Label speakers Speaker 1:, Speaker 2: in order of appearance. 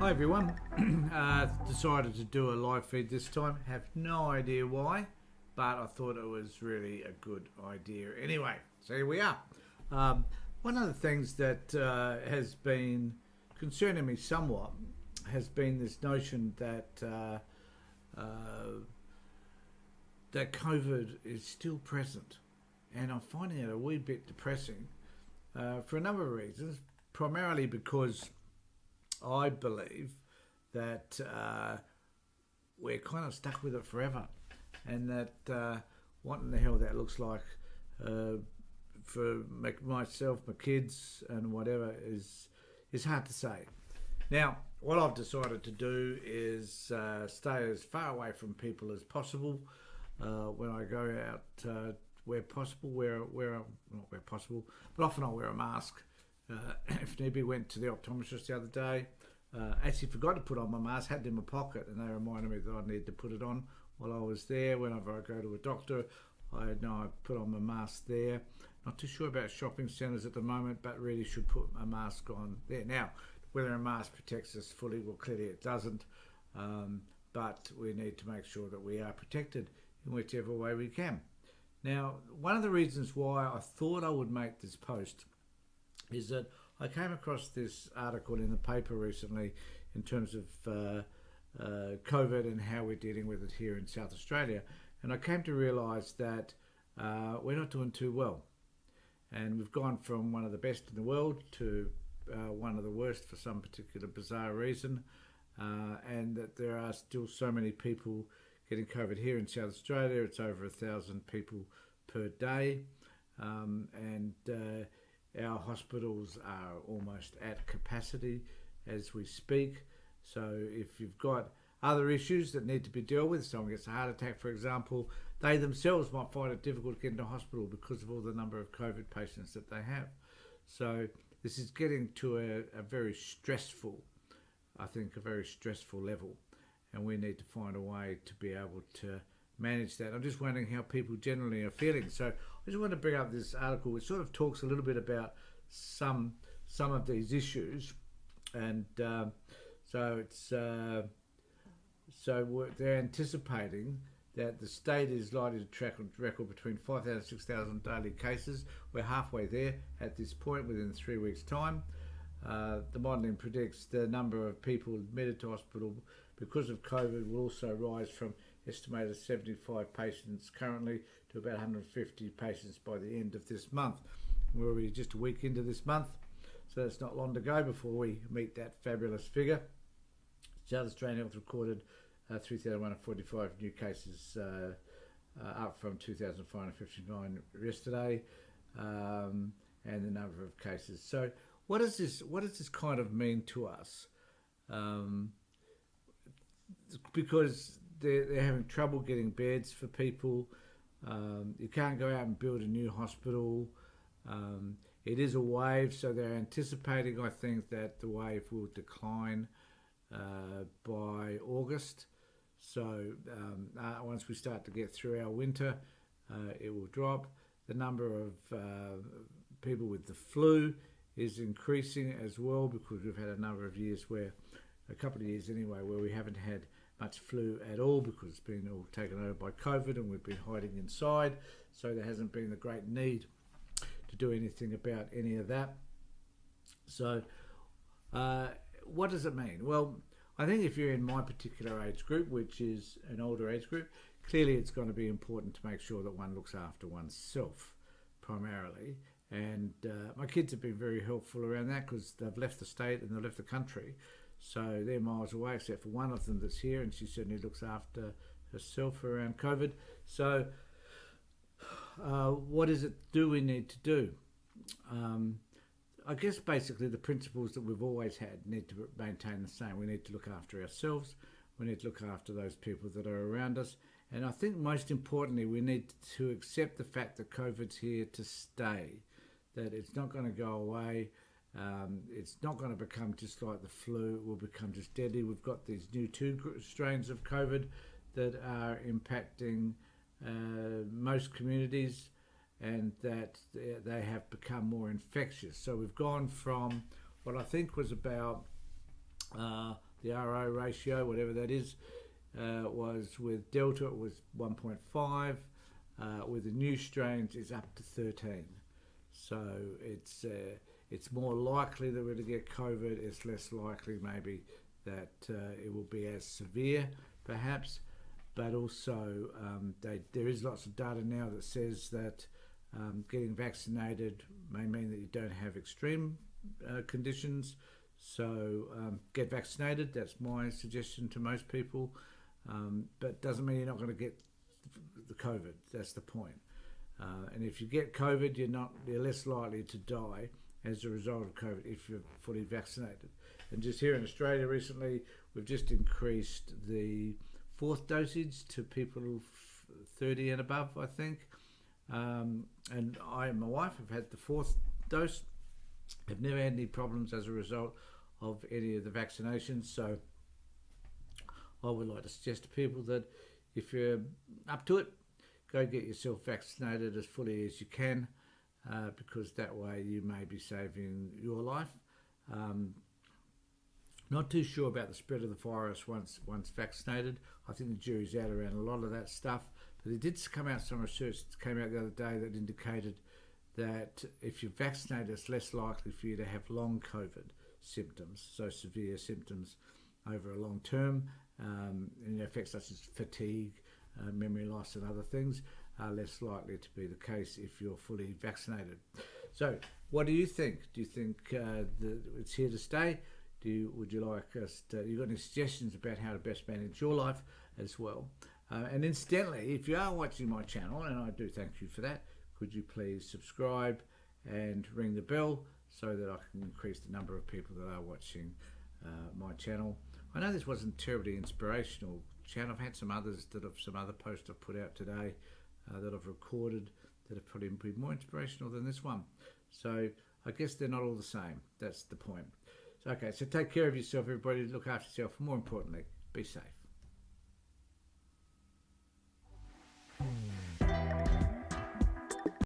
Speaker 1: Hi everyone. Decided to do a live feed this time. Have no idea why, but I thought it was really a good idea anyway. So here we are. One of the things that has been concerning me somewhat has been this notion that that COVID is still present, and I'm finding it a wee bit depressing for a number of reasons. Primarily because I believe that we're kind of stuck with it forever, and that what in the hell that looks like for myself, my kids, and whatever is hard to say. Now, what I've decided to do is stay as far away from people as possible when I go out. Where possible, not where possible, but often I'll wear a mask. If need be, went to the optometrist the other day. Actually forgot to put on my mask, had it in my pocket, and they reminded me that I needed to put it on while I was there. Whenever I go to a doctor, I know I put on my mask there. Not too sure about shopping centres at the moment, but really should put a mask on there. Now, whether a mask protects us fully, well, clearly it doesn't, but we need to make sure that we are protected in whichever way we can. Now, one of the reasons why I thought I would make this post is that I came across this article in the paper recently in terms of COVID and how we're dealing with it here in South Australia, and I came to realise that we're not doing too well, and we've gone from one of the best in the world to one of the worst for some particular bizarre reason, and that there are still so many people getting COVID here in South Australia. It's over 1,000 people per day, and our hospitals are almost at capacity as we speak. So if you've got other issues that need to be dealt with, someone gets a heart attack, for example, they themselves might find it difficult to get into hospital because of all the number of COVID patients that they have. So this is getting to a very stressful, I think, a very stressful level. And we need to find a way to be able to manage that. I'm just wondering how people generally are feeling. So I just want to bring up this article which sort of talks a little bit about some of these issues, and so they're anticipating that the state is likely to track on record between 5,000 and 6,000 daily cases. We're halfway there at this point within 3 weeks' time. The modelling predicts the number of people admitted to hospital because of COVID will also rise from estimated 75 patients currently to about 150 patients by the end of this month. We're already just a week into this month, so it's not long to go before we meet that fabulous figure. South Australian Health recorded 3,145 new cases, up from 2,559 yesterday, and the number of cases. So what does this kind of mean to us? Because they're having trouble getting beds for people. You can't go out and build a new hospital. It is a wave, so they're anticipating, I think, that the wave will decline by August. So once we start to get through our winter, it will drop. The number of people with the flu is increasing as well, because we've had a number of years a couple of years anyway, where we haven't had much flu at all because it's been all taken over by COVID and we've been hiding inside. So there hasn't been the great need to do anything about any of that. So what does it mean? Well, I think if you're in my particular age group, which is an older age group, clearly it's going to be important to make sure that one looks after oneself primarily. And my kids have been very helpful around that because they've left the state and they've left the country. So they're miles away, except for one of them that's here, and she certainly looks after herself around COVID. So what is it we need to do? I guess basically the principles that we've always had need to maintain the same. We need to look after ourselves. We need to look after those people that are around us. And I think most importantly, we need to accept the fact that COVID's here to stay, that it's not going to go away. It's not going to become just like the flu. It will become just deadly. We've got these new two strains of COVID that are impacting most communities, and that they have become more infectious. So we've gone from what I think was about the RO ratio, whatever that is, was with Delta, it was 1.5. With the new strains, it's up to 13. So it's more likely that we're going to get COVID. It's less likely maybe that it will be as severe, perhaps. But also, there is lots of data now that says that getting vaccinated may mean that you don't have extreme conditions. So get vaccinated. That's my suggestion to most people. But doesn't mean you're not going to get the COVID. That's the point. And if you get COVID, you're less likely to die as a result of COVID if you're fully vaccinated. And just here in Australia recently, we've just increased the 4th dosage to people 30 and above, I think. And I and my wife have had the 4th dose. Have never had any problems as a result of any of the vaccinations. So I would like to suggest to people that if you're up to it, go get yourself vaccinated as fully as you can, because that way you may be saving your life. Not too sure about the spread of the virus once vaccinated. I think the jury's out around a lot of that stuff. But there did come out some research that came out the other day that indicated that if you're vaccinated, it's less likely for you to have long COVID symptoms, so severe symptoms over a long term. Effects such as fatigue, memory loss and other things are less likely to be the case if you're fully vaccinated. So what do you think? Do you think that it's here to stay? Would you like us to, you got any suggestions about how to best manage your life as well? And incidentally, if you are watching my channel, and I do thank you for that, could you please subscribe and ring the bell so that I can increase the number of people that are watching my channel. I know this wasn't terribly inspirational channel. I've had some others some other posts I've put out today that I've recorded that have probably been more inspirational than this one. So I guess they're not all the same. That's the point. So, okay, so take care of yourself, everybody. Look after yourself. More importantly, be safe.